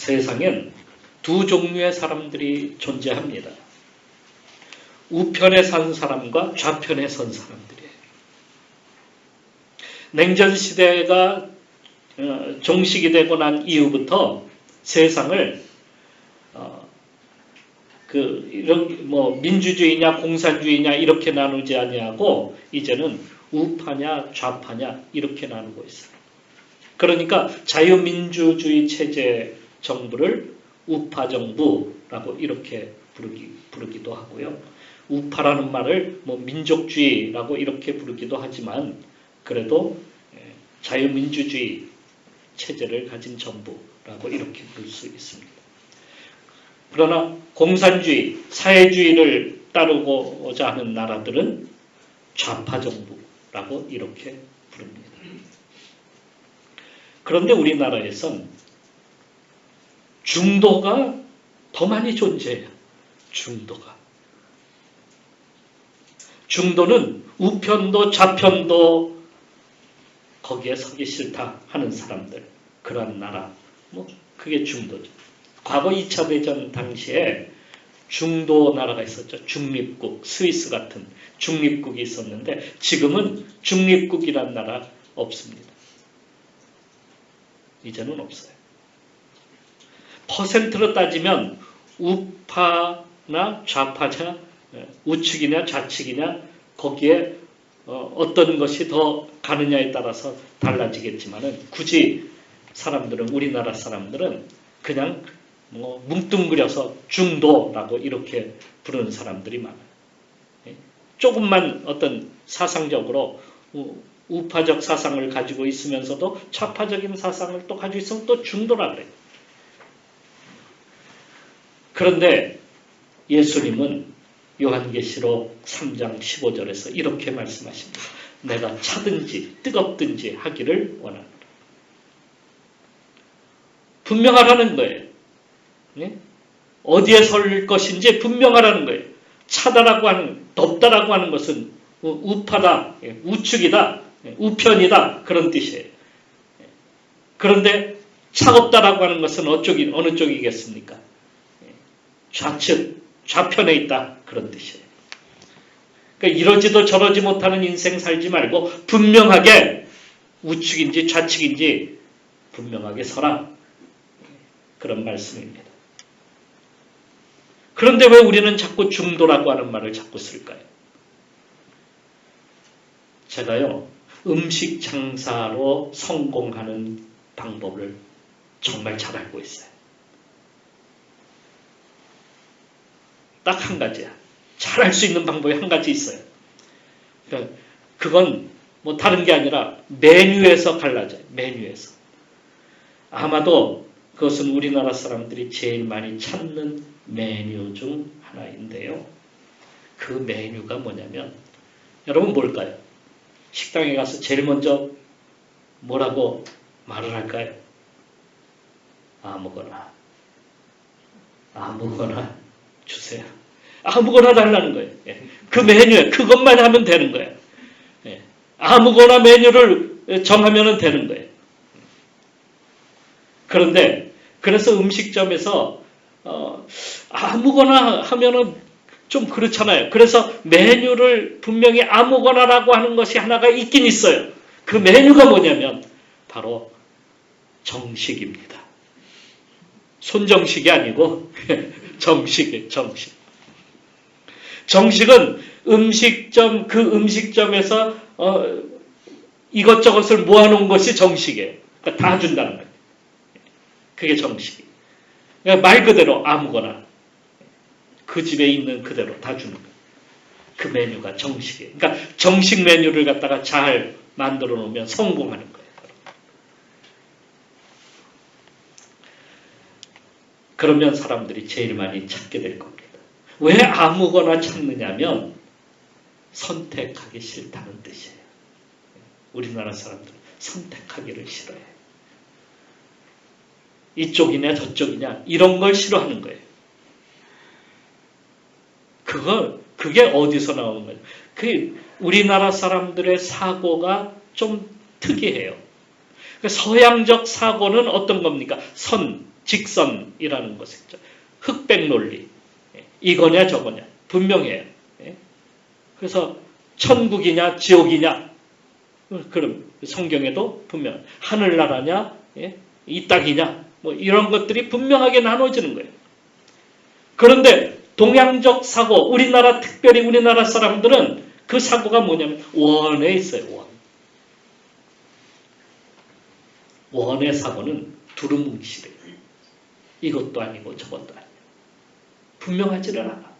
세상엔 두 종류의 사람들이 존재합니다. 우편에 산 사람과 좌편에 선 사람들이에요. 냉전시대가 종식이 되고 난 이후부터 세상을 민주주의냐 공산주의냐 이렇게 나누지 아니하고 이제는 우파냐 좌파냐 이렇게 나누고 있어요. 그러니까 자유민주주의 체제 정부를 우파 정부라고 이렇게 부르기도 하고요. 우파라는 말을 민족주의라고 이렇게 부르기도 하지만 그래도 자유민주주의 체제를 가진 정부라고 이렇게 부를 수 있습니다. 그러나 공산주의, 사회주의를 따르고자 하는 나라들은 좌파 정부라고 이렇게 부릅니다. 그런데 우리나라에선 중도가 더 많이 존재해요. 중도는 우편도 좌편도 거기에 서기 싫다 하는 사람들, 그런 나라, 그게 중도죠. 과거 2차 대전 당시에 중도 나라가 있었죠. 중립국, 스위스 같은 중립국이 있었는데 지금은 중립국이란 나라 없습니다. 이제는 없어요. 퍼센트로 따지면 우파나 좌파냐, 우측이냐 좌측이냐 거기에 어떤 것이 더 가느냐에 따라서 달라지겠지만은 굳이 우리나라 사람들은 그냥 뭉뚱그려서 중도라고 이렇게 부르는 사람들이 많아요. 조금만 어떤 사상적으로 우파적 사상을 가지고 있으면서도 좌파적인 사상을 또 가지고 있으면 또 중도라 그래요. 그런데 예수님은 요한계시록 3장 15절에서 이렇게 말씀하십니다. 내가 차든지 뜨겁든지 하기를 원하노라. 분명하라는 거예요. 어디에 설 것인지 분명하라는 거예요. 차다라고 하는, 덥다라고 하는 것은 우파다, 우측이다, 우편이다 그런 뜻이에요. 그런데 차갑다라고 하는 것은 어느 쪽이겠습니까? 좌측, 좌편에 있다 그런 뜻이에요. 그러니까 이러지도 저러지 못하는 인생 살지 말고 분명하게 우측인지 좌측인지 분명하게 서라. 그런 말씀입니다. 그런데 왜 우리는 자꾸 중도라고 하는 말을 자꾸 쓸까요? 제가요, 음식 장사로 성공하는 방법을 정말 잘 알고 있어요. 딱 한 가지야. 잘 할 수 있는 방법이 한 가지 있어요. 그러니까 그건 다른 게 아니라 메뉴에서 갈라져요. 메뉴에서. 아마도 그것은 우리나라 사람들이 제일 많이 찾는 메뉴 중 하나인데요. 그 메뉴가 뭐냐면 여러분 뭘까요? 식당에 가서 제일 먼저 뭐라고 말을 할까요? 아무거나 주세요. 아무거나 달라는 거예요. 그 메뉴에 그것만 하면 되는 거예요. 아무거나 메뉴를 정하면 되는 거예요. 그런데 그래서 음식점에서 아무거나 하면은 좀 그렇잖아요. 그래서 메뉴를 분명히 아무거나라고 하는 것이 하나가 있긴 있어요. 그 메뉴가 뭐냐면 바로 정식입니다. 손정식이 아니고 정식이에요. 정식은 그 음식점에서 이것저것을 모아놓은 것이 정식이에요. 그러니까 다 준다는 거예요. 그게 정식이에요. 그러니까 말 그대로 아무거나 그 집에 있는 그대로 다 주는 거예요. 그 메뉴가 정식이에요. 그러니까 정식 메뉴를 갖다가 잘 만들어 놓으면 성공하는 거예요. 그러면 사람들이 제일 많이 찾게 될 겁니다. 왜 아무거나 찾느냐면 선택하기 싫다는 뜻이에요. 우리나라 사람들은 선택하기를 싫어해요. 이쪽이냐 저쪽이냐 이런 걸 싫어하는 거예요. 그게 어디서 나오는 거예요? 우리나라 사람들의 사고가 좀 특이해요. 서양적 사고는 어떤 겁니까? 직선이라는 것이죠. 흑백 논리. 이거냐 저거냐 분명해요. 그래서 천국이냐 지옥이냐 그럼 성경에도 분명 하늘나라냐 이 땅이냐 뭐 이런 것들이 분명하게 나눠지는 거예요. 그런데 동양적 사고 우리나라 특별히 우리나라 사람들은 그 사고가 뭐냐면 원에 있어요. 원의 사고는 두루뭉실해요. 이것도 아니고 저것도 아니고 분명하지를 않아.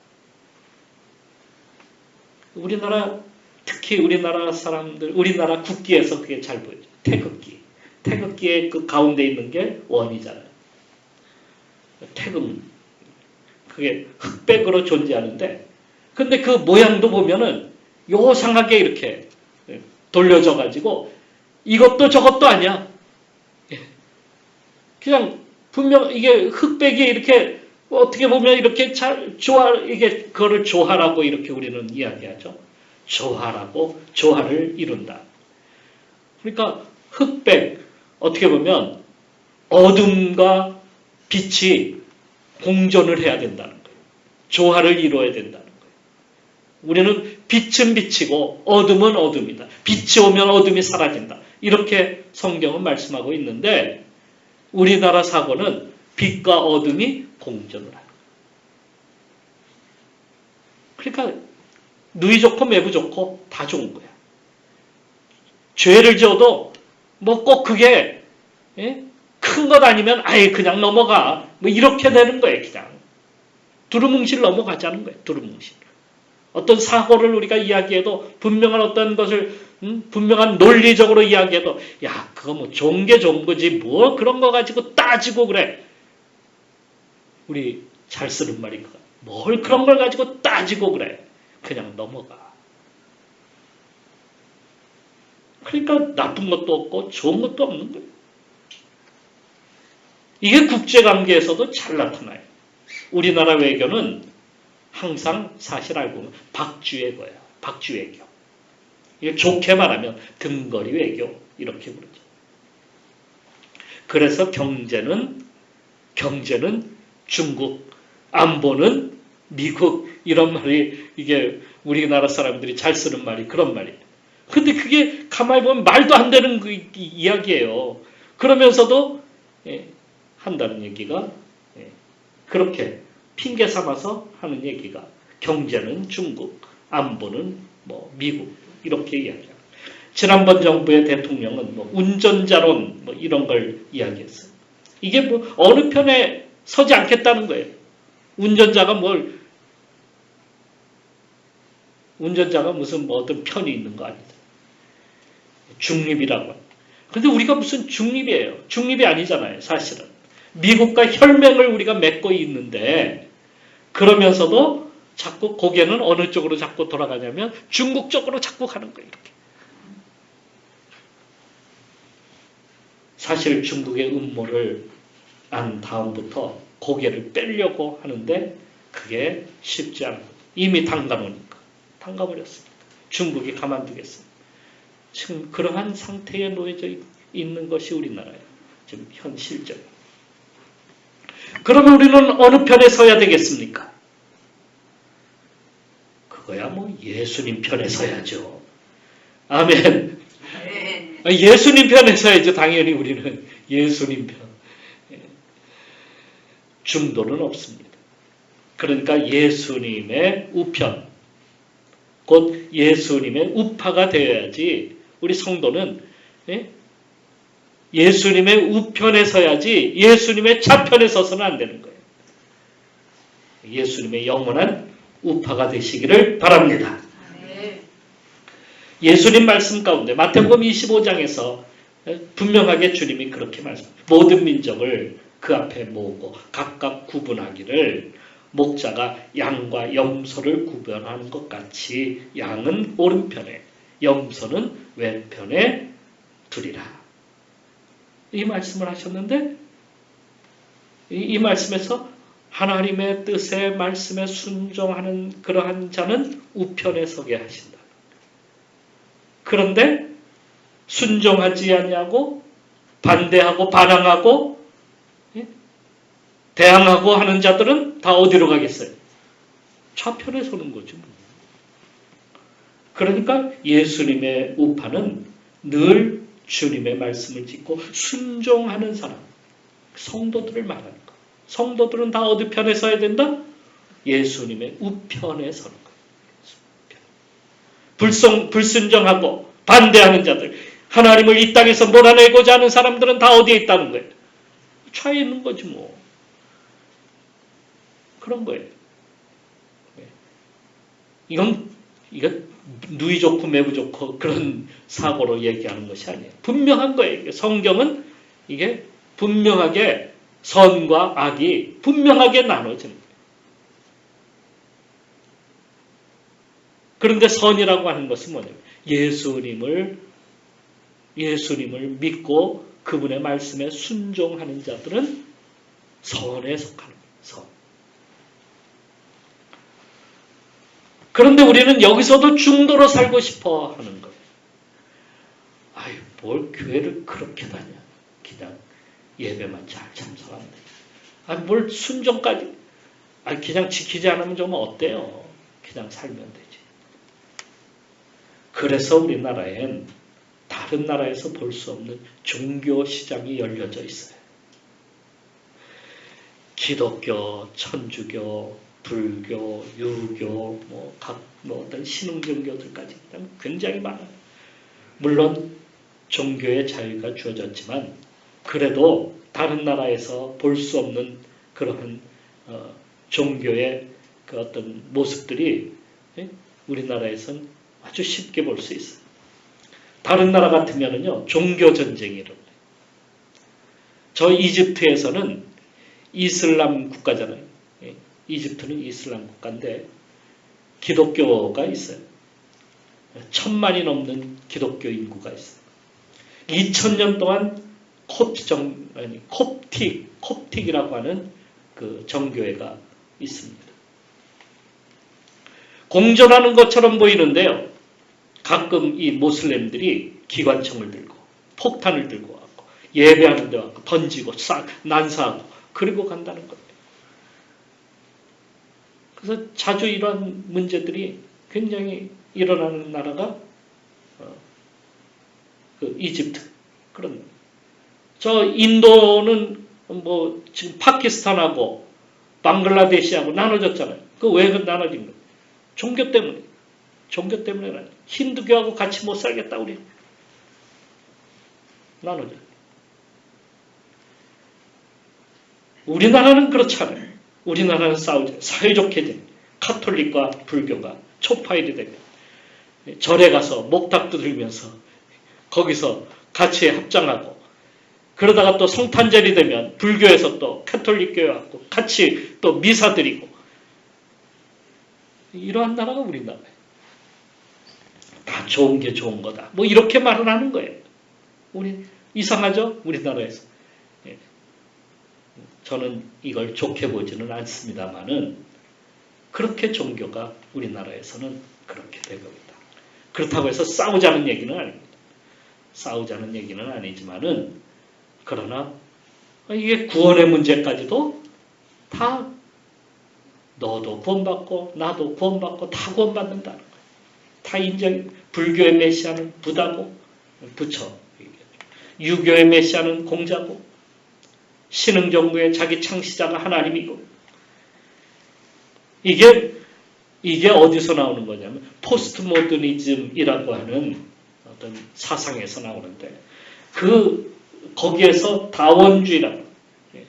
우리나라 특히 우리나라 사람들 우리나라 국기에서 그게 잘 보여요. 태극기. 태극기의 그 가운데 있는 게 원이잖아요. 태극 그게 흑백으로 존재하는데 근데 그 모양도 보면은 요상하게 이렇게 돌려져 가지고 이것도 저것도 아니야. 그냥 분명 이게 흑백이 이렇게 어떻게 보면 이렇게 잘 이게 그거를 조화라고 이렇게 우리는 이야기하죠. 조화라고 조화를 이룬다. 그러니까 흑백 어떻게 보면 어둠과 빛이 공존을 해야 된다는 거예요. 조화를 이루어야 된다는 거예요. 우리는 빛은 빛이고 어둠은 어둠이다. 빛이 오면 어둠이 사라진다. 이렇게 성경은 말씀하고 있는데 우리나라 사고는 빛과 어둠이 공존을 하는 거예요. 그러니까 누이 좋고 매부 좋고 다 좋은 거야. 죄를 지어도 뭐 꼭 그게 큰 것 아니면 아예 그냥 넘어가. 뭐 이렇게 되는 거예요. 그냥. 두루뭉실 넘어가자는 거예요. 두루뭉실. 어떤 사고를 우리가 이야기해도 분명한 어떤 것을 분명한 논리적으로 이야기해도 야 그거 뭐 좋은 게 좋은 거지 뭐 그런 거 가지고 따지고 그래. 우리 잘 쓰는 말이 그거. 뭘 그런 걸 가지고 따지고 그래. 그냥 넘어가. 그러니까 나쁜 것도 없고 좋은 것도 없는 거예요. 이게 국제관계에서도 잘 나타나요. 우리나라 외교는 항상 사실 알고 보면 박쥐외교예요. 박쥐외교. 이게 좋게 말하면 등거리 외교 이렇게 부르죠. 그래서 경제는 중국, 안보는 미국 이런 말이 이게 우리나라 사람들이 잘 쓰는 말이 그런 말이에요. 근데 그게 가만히 보면 말도 안 되는 그 이야기예요. 그러면서도 한다는 얘기가 그렇게 핑계 삼아서 하는 얘기가 경제는 중국, 안보는 뭐 미국 이렇게 이야기합니다. 지난번 정부의 대통령은 뭐 운전자론 뭐 이런 걸 이야기했어요. 이게 뭐 어느 편에 서지 않겠다는 거예요. 운전자가 무슨 뭐 어떤 편이 있는 거 아니다. 중립이라고. 근데 우리가 무슨 중립이에요. 중립이 아니잖아요. 사실은. 미국과 혈맹을 우리가 맺고 있는데 그러면서도 자꾸 고개는 어느 쪽으로 자꾸 돌아가냐면 중국 쪽으로 자꾸 가는 거예요. 이렇게. 사실 중국의 음모를 안 다음부터 고개를 빼려고 하는데 그게 쉽지 않아요. 이미 담가놓으니까. 담가버렸습니다. 중국이 가만두겠습니다. 지금 그러한 상태에 놓여져 있는 것이 우리나라예요. 지금 현 실정. 그러면 우리는 어느 편에 서야 되겠습니까? 그거야 뭐 예수님 편에 서야죠. 아멘. 예수님 편에 서야죠. 당연히 우리는 예수님 편. 중도는 없습니다. 그러니까 예수님의 우편, 곧 예수님의 우파가 되어야지 우리 성도는 예수님의 우편에 서야지 예수님의 좌편에 서서는 안 되는 거예요. 예수님의 영원한 우파가 되시기를 바랍니다. 예수님 말씀 가운데 마태복음 25장에서 분명하게 주님이 그렇게 말씀합니다. 모든 민족을 그 앞에 모으고 각각 구분하기를 목자가 양과 염소를 구별하는 것 같이 양은 오른편에 염소는 왼편에 두리라. 이 말씀을 하셨는데 이 말씀에서 하나님의 뜻에 말씀에 순종하는 그러한 자는 우편에 서게 하신다. 그런데 순종하지 아니하고 반대하고 반항하고 대항하고 하는 자들은 다 어디로 가겠어요? 좌편에 서는 거죠. 그러니까 예수님의 우파는 늘 주님의 말씀을 짓고 순종하는 사람, 성도들을 말하는 거. 성도들은 다 어디 편에 서야 된다? 예수님의 우편에 서는 거예요. 불순종하고 반대하는 자들, 하나님을 이 땅에서 몰아내고자 하는 사람들은 다 어디에 있다는 거예요? 차에 있는 거지 뭐. 그런 거예요. 이건 누이 좋고 매부 좋고 그런 사고로 얘기하는 것이 아니에요. 분명한 거예요. 성경은 이게 분명하게 선과 악이 분명하게 나눠지는 거예요. 그런데 선이라고 하는 것은 뭐냐면 예수님을 믿고 그분의 말씀에 순종하는 자들은 선에 속하는 거예요. 선. 그런데 우리는 여기서도 중도로 살고 싶어 하는 거예요. 아유, 뭘 교회를 그렇게 다녀. 그냥 예배만 잘 참석하면 돼. 아, 뭘 순종까지. 아, 그냥 지키지 않으면 좀 어때요? 그냥 살면 되지. 그래서 우리나라엔 다른 나라에서 볼 수 없는 종교 시장이 열려져 있어요. 기독교, 천주교, 불교, 유교, 어떤 신흥 종교들까지 굉장히 많아요. 물론 종교의 자유가 주어졌지만 그래도 다른 나라에서 볼 수 없는 그러한 종교의 그 어떤 모습들이 우리나라에서는 아주 쉽게 볼 수 있어요. 다른 나라 같으면요 종교 전쟁이 일어나요. 저 이집트에서는 이슬람 국가잖아요. 이집트는 이슬람 국가인데 기독교가 있어요. 1000만이 넘는 기독교 인구가 있어요. 2000년 동안 콥틱이라고 하는 그 정교회가 있습니다. 공존하는 것처럼 보이는데요. 가끔 이 모슬렘들이 기관총을 들고 폭탄을 들고 와서 예배하는 데 와서 던지고 난사하고 그리고 간다는 거예요. 그래서 자주 이런 문제들이 굉장히 일어나는 나라가 그 이집트. 그런 저 인도는 뭐 지금 파키스탄하고 방글라데시하고 나눠졌잖아요. 그 왜 나눠진 거예요? 종교 때문에. 종교 때문에 힌두교하고 같이 못 살겠다 우리. 나눠져. 우리나라는 그렇지 않아요. 우리나라는 싸우죠. 사회좋게 된 카톨릭과 불교가 초파일이 되면 절에 가서 목탁도 들면서 거기서 같이 합장하고 그러다가 또 성탄절이 되면 불교에서 또 카톨릭 교회하고 같이 또 미사 드리고 이러한 나라가 우리나라예요. 다 좋은 게 좋은 거다. 뭐 이렇게 말을 하는 거예요. 우리 이상하죠? 우리나라에서. 저는 이걸 좋게 보지는 않습니다만은 그렇게 종교가 우리나라에서는 그렇게 되고 있다. 그렇다고 해서 싸우자는 얘기는 아닙니다. 싸우자는 얘기는 아니지만은 그러나 이게 구원의 문제까지도 다 너도 구원받고 나도 구원받고 다 구원받는다는 거예요. 다 인정. 불교의 메시아는 부다고 부처. 유교의 메시아는 공자고 신흥정부의 자기 창시자가 하나님이고 이게 어디서 나오는 거냐면 포스트 모더니즘이라고 하는 어떤 사상에서 나오는데 거기에서 다원주의라는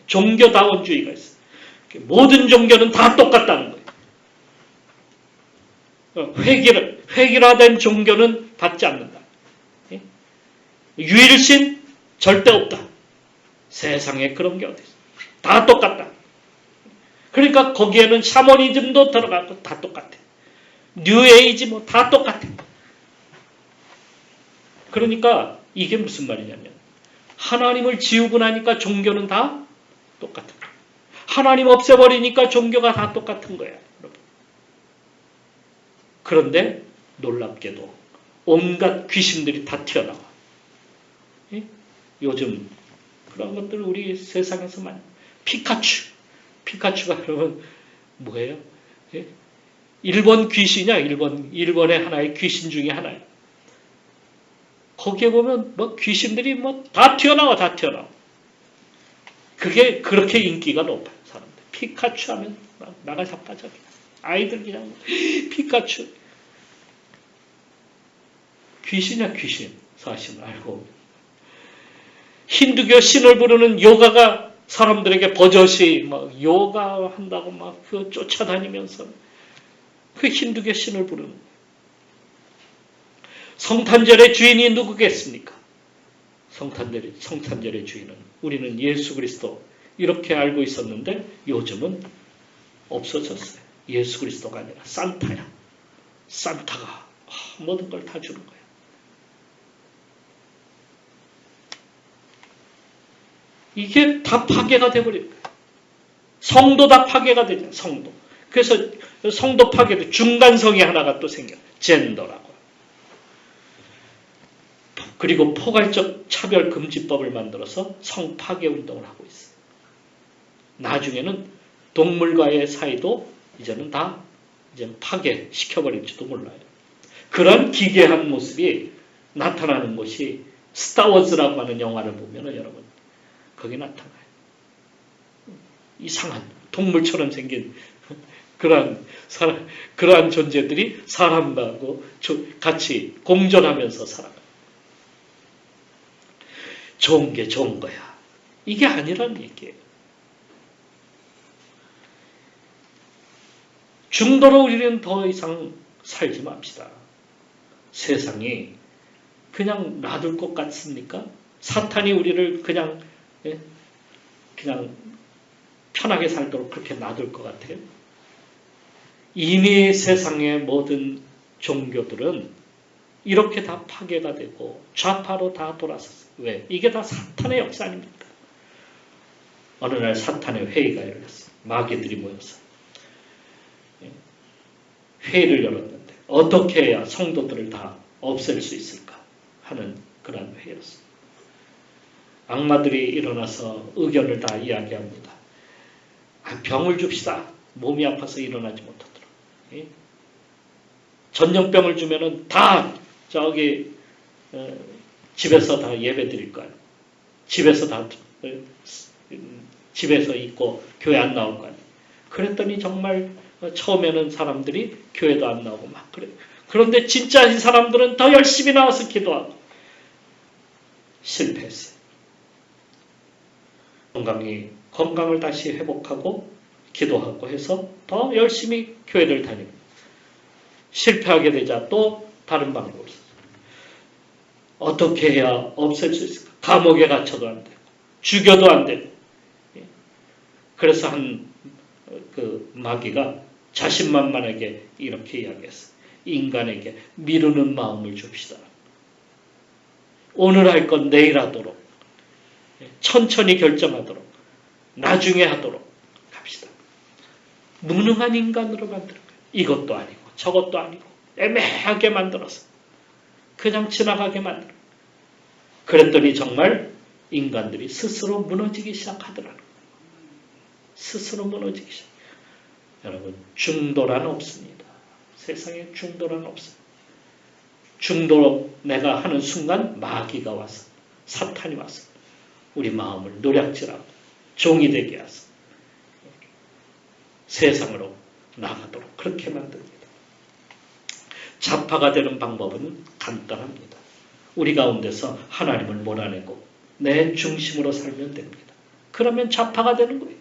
종교 다원주의가 있어요. 모든 종교는 다 똑같다는 거예요. 획일화된 종교는 받지 않는다. 유일신 절대 없다. 세상에 그런 게 어디 있어. 다 똑같다. 그러니까 거기에는 샤머니즘도 들어가고 다 똑같아. 뉴에이지 뭐 다 똑같아. 그러니까 이게 무슨 말이냐면 하나님을 지우고 나니까 종교는 다 똑같은 거야. 하나님 없애버리니까 종교가 다 똑같은 거야. 여러분. 그런데 놀랍게도 온갖 귀신들이 다 튀어나와. 요즘 그런 것들 우리 세상에서 많이 피카츄 피카츄가 그러면 뭐예요? 예? 일본 귀신이야. 일본의 하나의 귀신 중에 하나예요. 거기에 보면 뭐 귀신들이 뭐 다 튀어나와. 그게 그렇게 인기가 높아요. 사람들. 피카츄 하면 막 나가 자빠져. 아이들 그냥 피카츄. 귀신이야 귀신. 사실 알고. 힌두교 신을 부르는 요가가 사람들에게 버젓이 막 요가 한다고 막 그 쫓아다니면서 그 힌두교 신을 부르는 거예요. 성탄절의 주인이 누구겠습니까? 성탄절의 주인은 우리는 예수 그리스도 이렇게 알고 있었는데 요즘은 없어졌어요. 예수 그리스도가 아니라 산타야. 산타가 모든 걸 다 주는 거예요. 이게 다 파괴가 되어버린 거예요. 성도 다 파괴가 되죠. 성도. 그래서 성도 파괴도 중간성이 하나가 또 생겨요. 젠더라고. 그리고 포괄적 차별금지법을 만들어서 성파괴 운동을 하고 있어요. 나중에는 동물과의 사이도 이제는 다 파괴시켜버릴지도 몰라요. 그런 기괴한 모습이 나타나는 곳이 스타워즈라고 하는 영화를 보면 여러분 거기 나타나요. 이상한 동물처럼 생긴 그러한 존재들이 사람하고 같이 공존하면서 살아가요. 좋은 게 좋은 거야. 이게 아니란 얘기예요. 중도로 우리는 더 이상 살지 맙시다. 세상이 그냥 놔둘 것 같습니까? 사탄이 우리를 그냥 편하게 살도록 그렇게 놔둘 것 같아요. 이미 세상의 모든 종교들은 이렇게 다 파괴가 되고 좌파로 다 돌아섰어요. 왜? 이게 다 사탄의 역사 아닙니까? 어느 날 사탄의 회의가 열렸어요. 마귀들이 모였어요. 회의를 열었는데 어떻게 해야 성도들을 다 없앨 수 있을까 하는 그런 회의였어요. 악마들이 일어나서 의견을 다 이야기합니다. 병을 줍시다. 몸이 아파서 일어나지 못하도록. 전염병을 주면은 다 집에서 다 예배 드릴 거예요. 집에서 있고 교회 안 나올 거예요. 그랬더니 정말 처음에는 사람들이 교회도 안 나오고 막 그래요. 그런데 진짜 이 사람들은 더 열심히 나와서 기도하고 실패했어요. 건강을 다시 회복하고 기도하고 해서 더 열심히 교회를 다니고 실패하게 되자 또 다른 방법이 있어요. 어떻게 해야 없앨 수 있을까? 감옥에 갇혀도 안 되고 죽여도 안 되고 그래서 그 마귀가 자신만만하게 이렇게 이야기했어요. 인간에게 미루는 마음을 줍시다. 오늘 할 건 내일 하도록 천천히 결정하도록 나중에 하도록 합시다. 무능한 인간으로 만드는 거예요. 이것도 아니고 저것도 아니고 애매하게 만들어서 그냥 지나가게 만들어. 그랬더니 정말 인간들이 스스로 무너지기 시작하더라고요. 스스로 무너지기 시작. 여러분 중도란 없습니다. 세상에 중도란 없어요. 중도로 내가 하는 순간 마귀가 와서 사탄이 와서 우리 마음을 노략질하고 종이 되게 해서 세상으로 나가도록 그렇게 만듭니다. 좌파가 되는 방법은 간단합니다. 우리 가운데서 하나님을 몰아내고 내 중심으로 살면 됩니다. 그러면 좌파가 되는 거예요.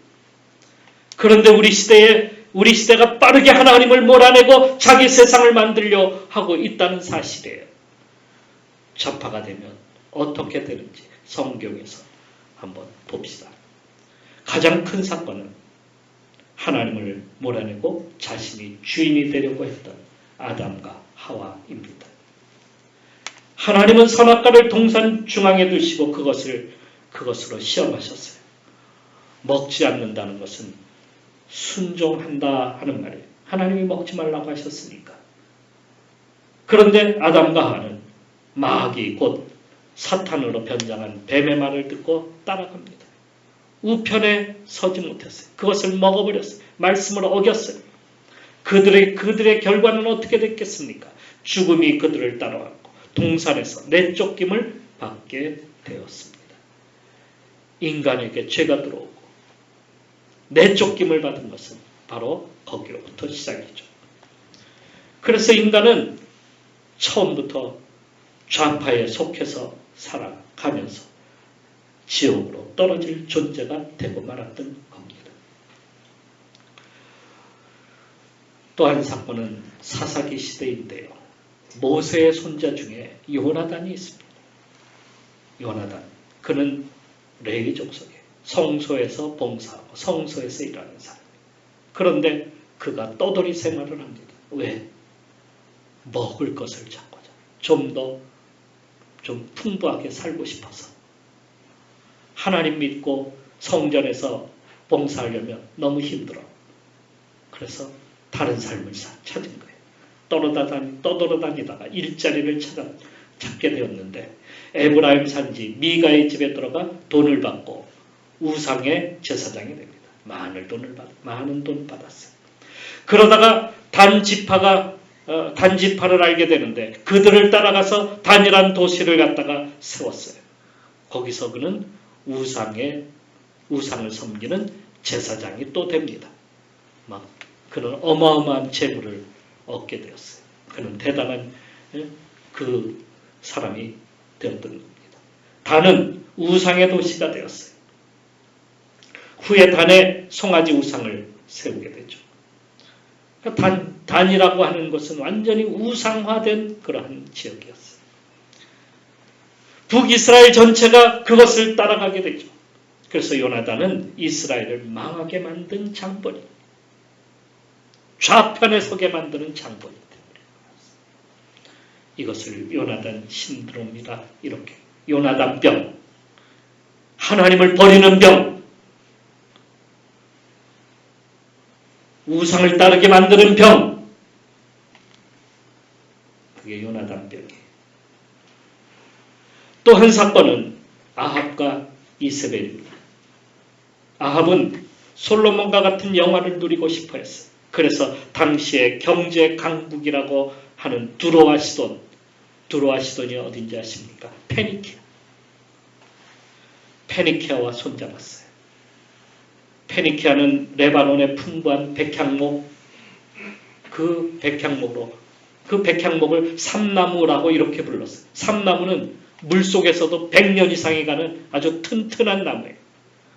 그런데 우리 시대가 빠르게 하나님을 몰아내고 자기 세상을 만들려 하고 있다는 사실이에요. 좌파가 되면 어떻게 되는지 성경에서 한번 봅시다. 가장 큰 사건은 하나님을 몰아내고 자신이 주인이 되려고 했던 아담과 하와입니다. 하나님은 선악과를 동산 중앙에 두시고 그것으로 시험하셨어요. 먹지 않는다는 것은 순종한다 하는 말이에요. 하나님이 먹지 말라고 하셨으니까. 그런데 아담과 하와는 마귀 곧 사탄으로 변장한 뱀의 말을 듣고 따라갑니다. 우편에 서지 못했어요. 그것을 먹어버렸어요. 말씀을 어겼어요. 그들의 결과는 어떻게 됐겠습니까? 죽음이 그들을 따라왔고 동산에서 내쫓김을 받게 되었습니다. 인간에게 죄가 들어오고 내쫓김을 받은 것은 바로 거기로부터 시작이죠. 그래서 인간은 처음부터 좌파에 속해서 살아가면서 지옥으로 떨어질 존재가 되고 말았던 겁니다. 또 한 사건은 사사기 시대인데요. 모세의 손자 중에 요나단이 있습니다. 요나단, 그는 레위 족속에 성소에서 봉사하고 성소에서 일하는 사람. 그런데 그가 떠돌이 생활을 합니다. 왜? 먹을 것을 찾고자. 좀 풍부하게 살고 싶어서. 하나님 믿고 성전에서 봉사하려면 너무 힘들어. 그래서 다른 삶을 찾은 거예요. 떠돌아다니다가 일자리를 찾게 되었는데 에브라임 산지 미가의 집에 들어가 돈을 받고 우상의 제사장이 됩니다. 많은 돈 받았어요. 그러다가 단지파를 알게 되는데 그들을 따라가서 단이란 도시를 갖다가 세웠어요. 거기서 그는 우상을 섬기는 제사장이 또 됩니다. 그는 어마어마한 재물을 얻게 되었어요. 그는 대단한 그 사람이 되었던 겁니다. 단은 우상의 도시가 되었어요. 후에 단에 송아지 우상을 세우게 되죠. 단이라고 하는 것은 완전히 우상화된 그러한 지역이었어요. 북이스라엘 전체가 그것을 따라가게 되죠. 그래서 요나단은 이스라엘을 망하게 만든 장본입니다. 좌편에 서게 만드는 장본이 됩니다. 이것을 요나단 신드롬이라 이렇게 요나단병, 하나님을 버리는 병, 우상을 따르게 만드는 병, 그게 요나단병이에요. 또 한 사건은 아합과 이세벨입니다. 아합은 솔로몬과 같은 영화를 누리고 싶어 했어요. 그래서 당시의 경제 강국이라고 하는 두로아시돈이 어딘지 아십니까? 페니키아와 손잡았어요. 페니키아는 레바논의 풍부한 백향목, 그 백향목을 삼나무라고 이렇게 불렀어요. 삼나무는 물속에서도 100년 이상이 가는 아주 튼튼한 나무예요.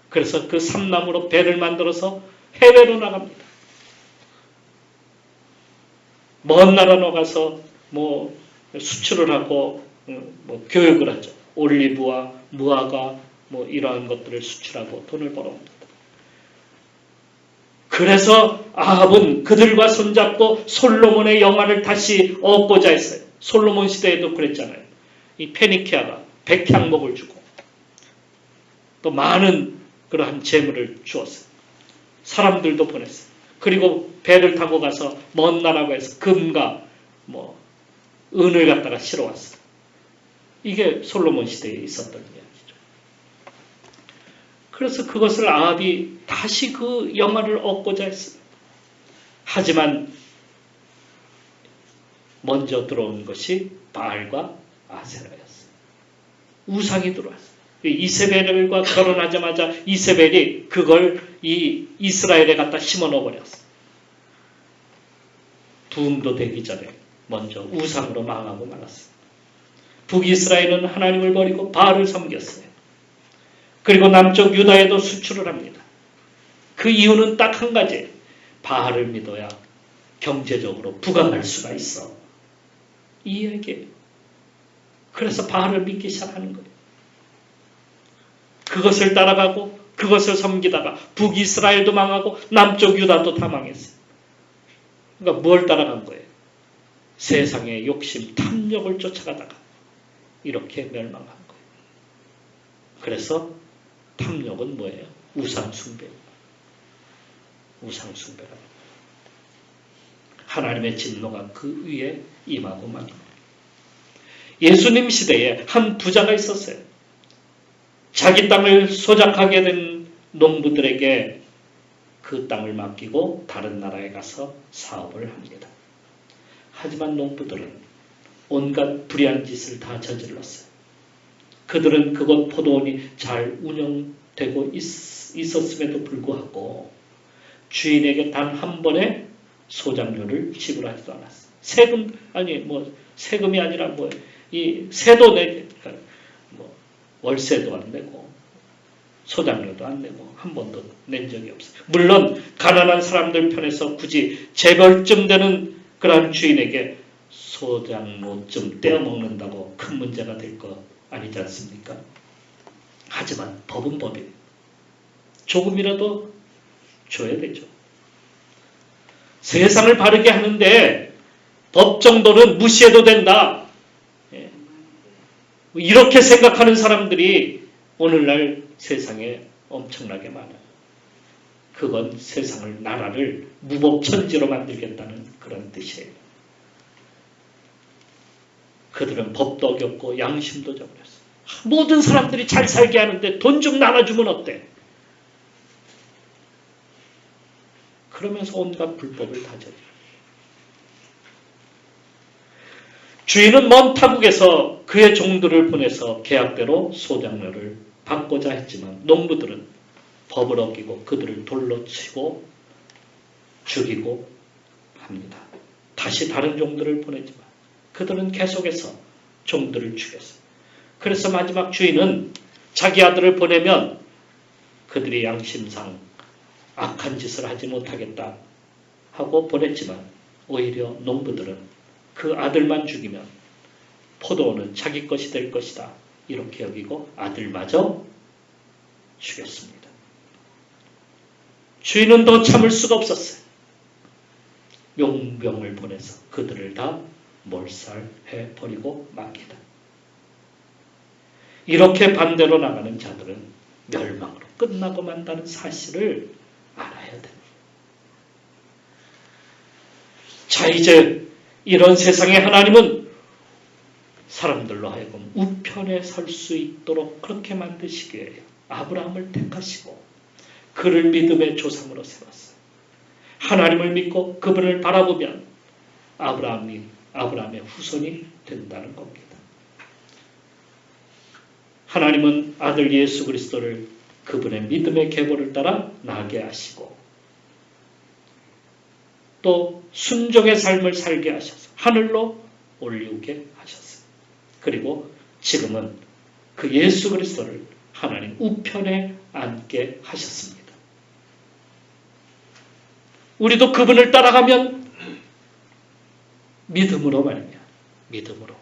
그래서 그 삼나무로 배를 만들어서 해외로 나갑니다. 먼 나라로 가서 수출을 하고 교육을 하죠. 올리브와 무화과 이러한 것들을 수출하고 돈을 벌어옵니다. 그래서 아합은 그들과 손잡고 솔로몬의 영화를 다시 얻고자 했어요. 솔로몬 시대에도 그랬잖아요. 이 페니키아가 백향목을 주고 또 많은 그러한 재물을 주었어요. 사람들도 보냈어요. 그리고 배를 타고 가서 먼 나라고 해서 금과 은을 갖다가 실어왔어요. 이게 솔로몬 시대에 있었던 이야기죠. 그래서 그것을 아합이 다시 그 영화를 얻고자 했어요. 하지만 먼저 들어온 것이 바알과 아세라였어요. 우상이 들어왔어요. 이세벨과 결혼하자마자 이세벨이 그걸 이 이스라엘에 갖다 심어넣어 버렸어요. 두음도 되기 전에 먼저 우상으로 망하고 말았어요. 북이스라엘은 하나님을 버리고 바알을 섬겼어요. 그리고 남쪽 유다에도 수출을 합니다. 그 이유는 딱 한 가지. 바알을 믿어야 경제적으로 부강할 수가 있어. 이 얘기예요. 그래서 바알을 믿기 시작하는 거예요. 그것을 따라가고 그것을 섬기다가 북이스라엘도 망하고 남쪽 유다도 다 망했어요. 그러니까 뭘 따라간 거예요? 세상의 욕심, 탐욕을 쫓아가다가 이렇게 멸망한 거예요. 그래서 탐욕은 뭐예요? 우상숭배입니다. 우상숭배랍니다. 하나님의 진노가 그 위에 임하고 만 겁니다. 예수님 시대에 한 부자가 있었어요. 자기 땅을 소작하게 된 농부들에게 그 땅을 맡기고 다른 나라에 가서 사업을 합니다. 하지만 농부들은 온갖 불의한 짓을 다 저질렀어요. 그들은 그곳 포도원이 잘 운영되고 있었음에도 불구하고 주인에게 단 한 번의 소장료를 지불하지도 않았어요. 세금이 아니라 이 세도 내고 월세도 안 내고 소장료도 안 내고 한 번도 낸 적이 없어요. 물론 가난한 사람들 편에서 굳이 재벌쯤 되는 그런 주인에게 소장료 좀 떼어먹는다고 큰 문제가 될 거 아니지 않습니까? 하지만 법은 법이에요. 조금이라도 줘야 되죠. 세상을 바르게 하는데 법 정도는 무시해도 된다. 이렇게 생각하는 사람들이 오늘날 세상에 엄청나게 많아요. 그건 세상을, 나라를 무법천지로 만들겠다는 그런 뜻이에요. 그들은 법도 어겼고 양심도 저버렸어요. 모든 사람들이 잘 살게 하는데 돈 좀 나눠주면 어때? 그러면서 온갖 불법을 다 저질러요. 주인은 먼 타국에서 그의 종들을 보내서 계약대로 소장료를 받고자 했지만 농부들은 법을 어기고 그들을 돌로 치고 죽이고 합니다. 다시 다른 종들을 보내지만 그들은 계속해서 종들을 죽였어요. 그래서 마지막 주인은 자기 아들을 보내면 그들이 양심상 악한 짓을 하지 못하겠다 하고 보냈지만 오히려 농부들은 그 아들만 죽이면 포도원은 자기 것이 될 것이다 이렇게 여기고 아들마저 죽였습니다. 주인은 더 참을 수가 없었어요. 용병을 보내서 그들을 다 몰살해버리고 맙니다. 이렇게 반대로 나가는 자들은 멸망으로 끝나고 만다는 사실을 알아야 됩니다. 자, 이제 이런 세상에 하나님은 사람들로 하여금 우편에 설 수 있도록 그렇게 만드시기 위해 아브라함을 택하시고 그를 믿음의 조상으로 세웠어요. 하나님을 믿고 그분을 바라보면 아브라함의 후손이 된다는 겁니다. 하나님은 아들 예수 그리스도를 그분의 믿음의 계보를 따라 나게 하시고 또 순종의 삶을 살게 하셔서 하늘로 올리게 하셨어요. 그리고 지금은 그 예수 그리스도를 하나님 우편에 앉게 하셨습니다. 우리도 그분을 따라가면 믿음으로 말이야. 믿음으로.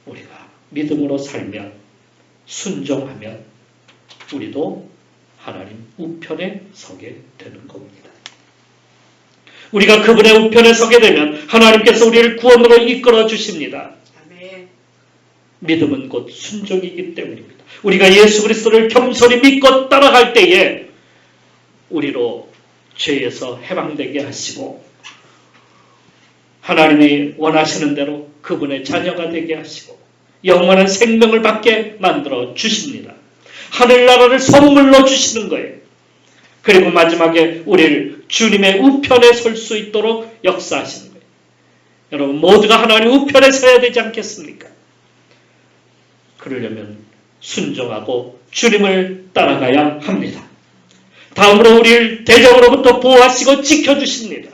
우리가 믿음으로 살면 순종하면 우리도 하나님 우편에 서게 되는 겁니다. 우리가 그분의 우편에 서게 되면 하나님께서 우리를 구원으로 이끌어 주십니다. 믿음은 곧 순종이기 때문입니다. 우리가 예수 그리스도를 겸손히 믿고 따라갈 때에 우리로 죄에서 해방되게 하시고 하나님이 원하시는 대로 그분의 자녀가 되게 하시고 영원한 생명을 받게 만들어 주십니다. 하늘나라를 선물로 주시는 거예요. 그리고 마지막에 우리를 주님의 우편에 설 수 있도록 역사하시는 거예요. 여러분 모두가 하나님 우편에 서야 되지 않겠습니까? 그러려면 순종하고 주님을 따라가야 합니다. 다음으로 우리를 대적으로부터 보호하시고 지켜주십니다.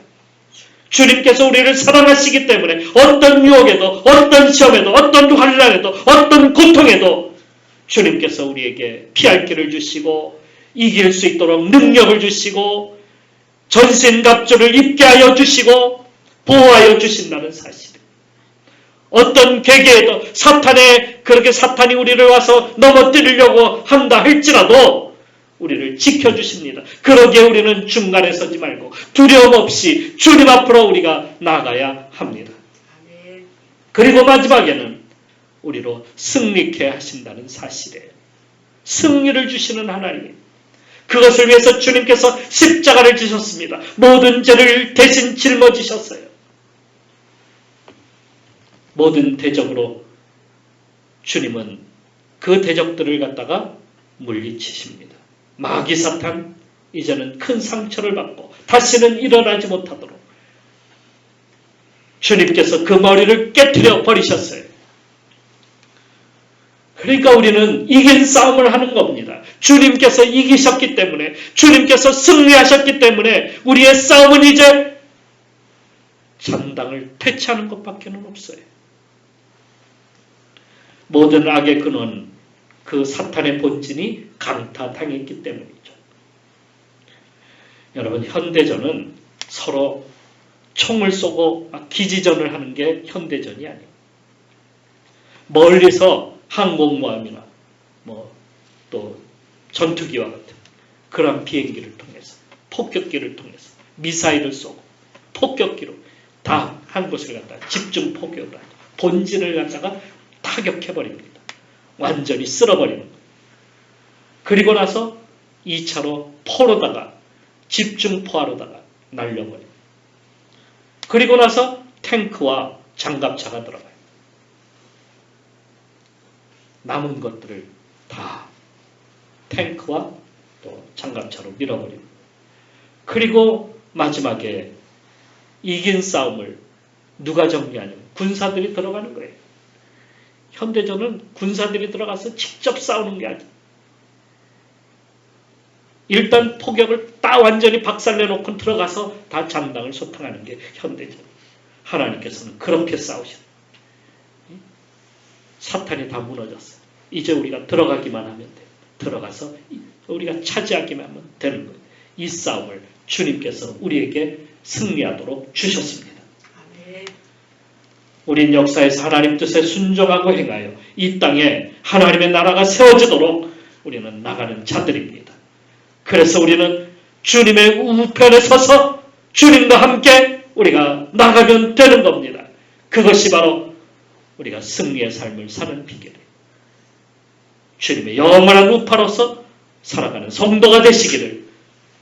주님께서 우리를 사랑하시기 때문에 어떤 유혹에도 어떤 시험에도 어떤 환난에도 어떤 고통에도 주님께서 우리에게 피할 길을 주시고 이길 수 있도록 능력을 주시고 전신갑주를 입게 하여 주시고 보호하여 주신다는 사실. 어떤 계계에도 사탄이 우리를 와서 넘어뜨리려고 한다 할지라도 우리를 지켜주십니다. 그러기에 우리는 중간에 서지 말고 두려움 없이 주님 앞으로 우리가 나가야 합니다. 그리고 마지막에는 우리로 승리케 하신다는 사실이에요. 승리를 주시는 하나님. 그것을 위해서 주님께서 십자가를 지셨습니다. 모든 죄를 대신 짊어지셨어요. 모든 대적으로 주님은 그 대적들을 갖다가 물리치십니다. 마귀 사탄 이제는 큰 상처를 받고 다시는 일어나지 못하도록 주님께서 그 머리를 깨트려 버리셨어요. 그러니까 우리는 이긴 싸움을 하는 겁니다. 주님께서 이기셨기 때문에, 주님께서 승리하셨기 때문에 우리의 싸움은 이제 잔당을 퇴치하는 것밖에 없어요. 모든 악의 근원, 그 사탄의 본질이 강타당했기 때문이죠. 여러분, 현대전은 서로 총을 쏘고 기지전을 하는 게 현대전이 아니에요. 멀리서 항공모함이나 또 전투기와 같은 그런 비행기를 통해서, 폭격기를 통해서 미사일을 쏘고 폭격기로 다 한 곳을 갖다가 집중 폭격을 하죠. 본질을 갖다가 타격해버립니다. 완전히 쓸어버리는 거예요. 그리고 나서 2차로 포로다가 집중 포화로다가 날려버려요. 그리고 나서 탱크와 장갑차가 들어가요. 남은 것들을 다 탱크와 또 장갑차로 밀어버립니다. 그리고 마지막에 이긴 싸움을 누가 정리하냐면 군사들이 들어가는 거예요. 현대전은 군사들이 들어가서 직접 싸우는 게 아니에요. 일단 포격을 다 완전히 박살내놓고 들어가서 다 장당을 소탕하는 게 현대전. 하나님께서는 그렇게 싸우셨어요. 사탄이 다 무너졌어요. 이제 우리가 들어가기만 하면 돼요. 들어가서 우리가 차지하기만 하면 되는 거예요. 이 싸움을 주님께서 우리에게 승리하도록 주셨습니다. 우린 역사에서 하나님 뜻에 순종하고 행하여 이 땅에 하나님의 나라가 세워지도록 우리는 나가는 자들입니다. 그래서 우리는 주님의 우편에 서서 주님과 함께 우리가 나가면 되는 겁니다. 그것이 바로 우리가 승리의 삶을 사는 비결이에요. 주님의 영원한 우파로서 살아가는 성도가 되시기를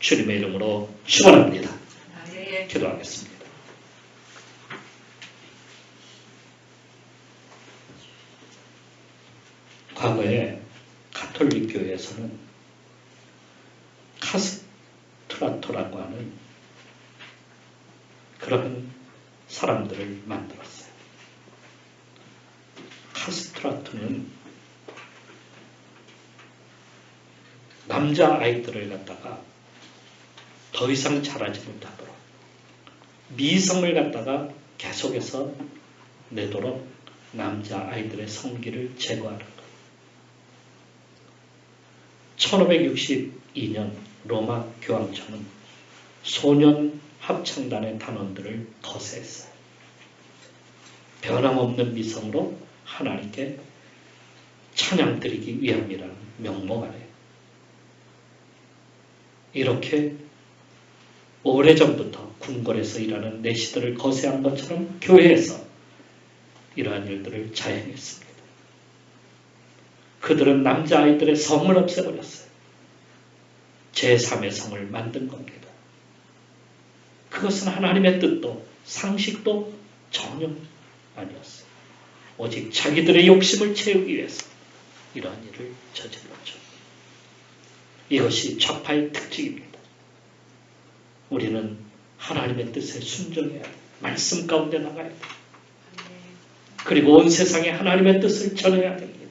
주님의 이름으로 축원합니다. 기도하겠습니다. 과거에 가톨릭 교회에서는 카스트라토라고 하는 그런 사람들을 만들었어요. 카스트라토는 남자 아이들을 갖다가 더 이상 자라지 못하도록 미성을 갖다가 계속해서 내도록 남자 아이들의 성기를 제거하는 것. 1562년 로마 교황청은 소년 합창단의 단원들을 거세했어요. 변함없는 미성으로 하나님께 찬양 드리기 위함이라는 명목 아래에 이렇게 오래전부터 궁궐에서 일하는 내시들을 거세한 것처럼 교회에서 이러한 일들을 자행했습니다. 그들은 남자아이들의 성을 없애버렸어요. 제3의 성을 만든 겁니다. 그것은 하나님의 뜻도 상식도 전혀 아니었어요. 오직 자기들의 욕심을 채우기 위해서 이러한 일을 저질렀죠. 이것이 좌파의 특징입니다. 우리는 하나님의 뜻에 순종해야 돼요. 말씀 가운데 나가야 돼요. 그리고 온 세상에 하나님의 뜻을 전해야 됩니다.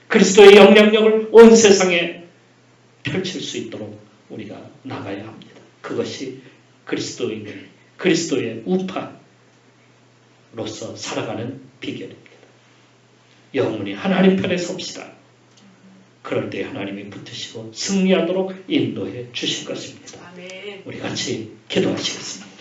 그리스도의 영향력을 온 세상에 펼칠 수 있도록 우리가 나가야 합니다. 그것이 그리스도의 우파로서 살아가는 비결입니다. 영원히 하나님 편에 섭시다. 그럴 때 하나님이 붙으시고 승리하도록 인도해 주실 것입니다. 우리 같이 기도하시겠습니다.